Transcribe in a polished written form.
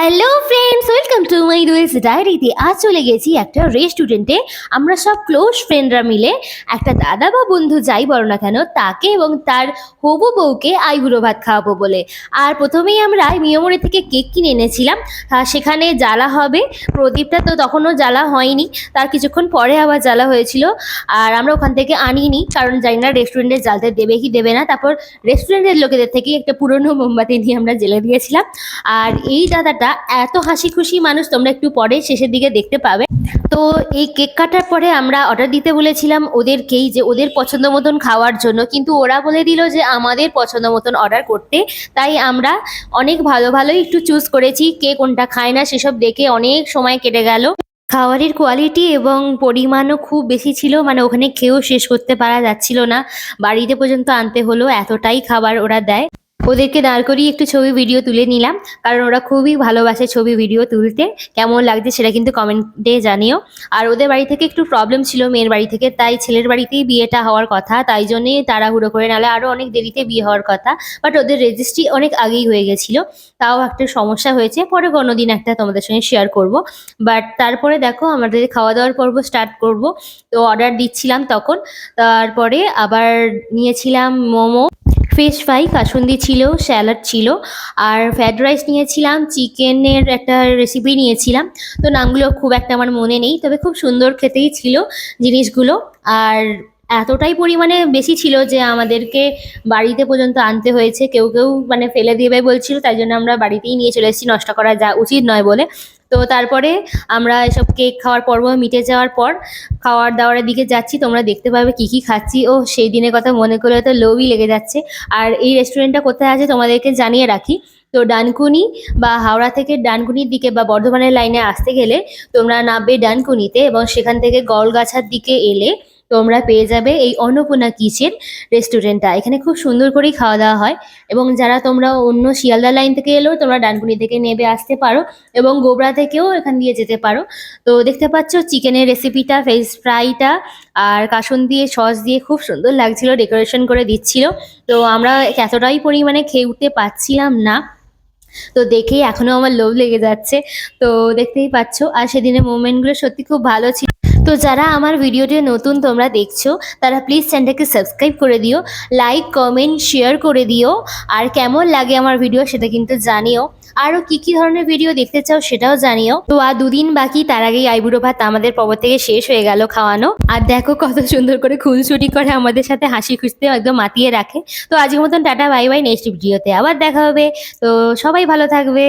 Hello friends, welcome to my duels ডায়েরিতে। আজ চলে গেছি একটা রেস্টুরেন্টে। আমরা সব ক্লোজ ফ্রেন্ডরা মিলে একটা দাদা বা বন্ধু যাই বলো না কেন, তাকে এবং তার হবু বউকে আইবুড়ো ভাত খাওয়াবো বলে। আর প্রথমেই আমরা মিয়ামোড়ে থেকে কেক কিনে এনেছিলাম। সেখানে জ্বালা হবে, প্রদীপটা তো তখনও জ্বালা হয়নি, তার কিছুক্ষণ পরে আবার জ্বালা হয়েছিল। আর আমরা ওখান থেকে আনিনি, কারণ জানি না রেস্টুরেন্টে জ্বালতে দেবে কি দেবে না। তারপর রেস্টুরেন্টের লোকেদের থেকে একটা পুরনো মোমবাতি নিয়ে আমরা জ্বেলে দিয়েছিলাম। আর এই দাদাটা এত হাসি খুশি মানুষ, তোমরা একটু পরে শেষের দিকে দেখতে পাবে। তো এই কেক কাটার পরে আমরা অর্ডার দিতে বলেছিলাম ওদেরকেই, যে ওদের পছন্দ মতন খাওয়ার জন্য, কিন্তু ওরা বলে দিল যে আমাদের পছন্দ মতন অর্ডার করতে। তাই আমরা অনেক ভালো ভালোই একটু চুজ করেছি, কে কোনটা খায় না সেসব দেখে অনেক সময় কেটে গেল। খাবারের কোয়ালিটি এবং পরিমাণও খুব বেশি ছিল, মানে ওখানে খেয়েও শেষ করতে পারা যাচ্ছিল না, বাড়িতে পর্যন্ত আনতে হলো, এতটাই খাবার ওরা দেয়। ওদেরকে দাঁড় করিয়ে একটু ছবি ভিডিও তুলে নিলাম, কারণ ওরা খুবই ভালোবাসে ছবি ভিডিও তুলতে। কেমন লাগছে সেটা কিন্তু কমেন্টে জানিও। আর ওদের বাড়ি থেকে একটু প্রবলেম ছিল, মেয়ের বাড়ি থেকে, তাই ছেলের বাড়িতেই বিয়েটা হওয়ার কথা, তাই জন্যই তাড়াহুড়ো করে, নাহলে আরও অনেক দেরিতে বিয়ে হওয়ার কথা। বাট ওদের রেজিস্ট্রি অনেক আগেই হয়ে গেছিলো, তাও একটা সমস্যা হয়েছে, পরে কোনো দিন একটা তোমাদের সঙ্গে শেয়ার করব। বাট তারপরে দেখো আমাদের খাওয়া দাওয়ার পর্ব স্টার্ট করব। তো অর্ডার দিচ্ছিলাম তখন, তারপরে আবার নিয়েছিলাম মোমো, ফিশ ফ্রাই, কাসুন্দি ছিল, স্যালাড ছিল, আর ফ্রায়েড রাইস নিয়েছিলাম, চিকেনের একটা রেসিপি নিয়েছিলাম। তো নামগুলো খুব একটা আমার মনে নেই, তবে খুব সুন্দর খেতেই ছিল জিনিসগুলো। আর এতটাই পরিমাণে বেশি ছিল যে আমাদেরকে বাড়িতে পর্যন্ত আনতে হয়েছে। কেউ কেউ মানে ফেলে দেবে বলছিল, তাই জন্য আমরা বাড়িতেই নিয়ে চলে এসেছি, নষ্ট করা যা উচিত নয় বলে। তো তারপরে আমরা এসব কেক খাওয়ার পর্ব মিটে যাওয়ার পর খাওয়ার দাওয়ারের দিকে যাচ্ছি। তোমরা দেখতে পাবে কি কি খাচ্ছি। ও সেই দিনের কথা মনে করলে তো লোভই লেগে যাচ্ছে। আর এই রেস্টুরেন্টটা কোথায় আছে তোমাদেরকে জানিয়ে রাখি। তো ডানকুনি বা হাওড়া থেকে ডানকুনির দিকে বা বর্ধমানের লাইনে আসতে গেলে তোমরা নামবে ডানকুনিতে, এবং সেখান থেকে গলগাছার দিকে এলে তোমরা পেয়ে যাবে এই অন্নপূর্ণা কিচেন রেস্টুরেন্টটা। এখানে খুব সুন্দর করেই খাওয়া দাওয়া হয়। এবং যারা তোমরা অন্য শিয়ালদা লাইন থেকে এলেও তোমরা ডানকুনি থেকে নেবে আসতে পারো, এবং গোবরা থেকেও এখান দিয়ে যেতে পারো। তো দেখতে পাচ্ছ চিকেনের রেসিপিটা, ফিশ ফ্রাইটা আর কাসুন দিয়ে সস দিয়ে খুব সুন্দর লাগছিল, ডেকোরেশন করে দিচ্ছিল। তো আমরা এতটাই পরিমাণে খেয়ে উঠতে পারছিলাম না, তো দেখেই এখনো আমার লোভ লেগে যাচ্ছে। তো দেখতেই পাচ্ছ, আর সেদিনের মোমেন্টগুলো সত্যি খুব ভালো ছিল। তো যারা আমার ভিডিওটি নতুন তোমরা দেখছো, তারা প্লিজ চ্যানেলটাকে সাবস্ক্রাইব করে দিও, লাইক কমেন্ট শেয়ার করে দিও। আর কেমন লাগে আমার ভিডিও সেটা কিন্তু জানিও। আরও কি কি ধরনের ভিডিও দেখতে চাও সেটাও জানিও। তো আর দুদিন বাকি, তার আগেই আইবুড়ো ভাত আমাদের পর্ব থেকে শেষ হয়ে গেল খাওয়ানো। আর দেখো কত সুন্দর করে খুনসুটি করে আমাদের সাথে হাসি খুশিতে একদম মাতিয়ে রাখে। তো আজকের মতন টাটা, বাই বাই, নেক্সট ভিডিওতে আবার দেখা হবে। তো সবাই ভালো থাকবে।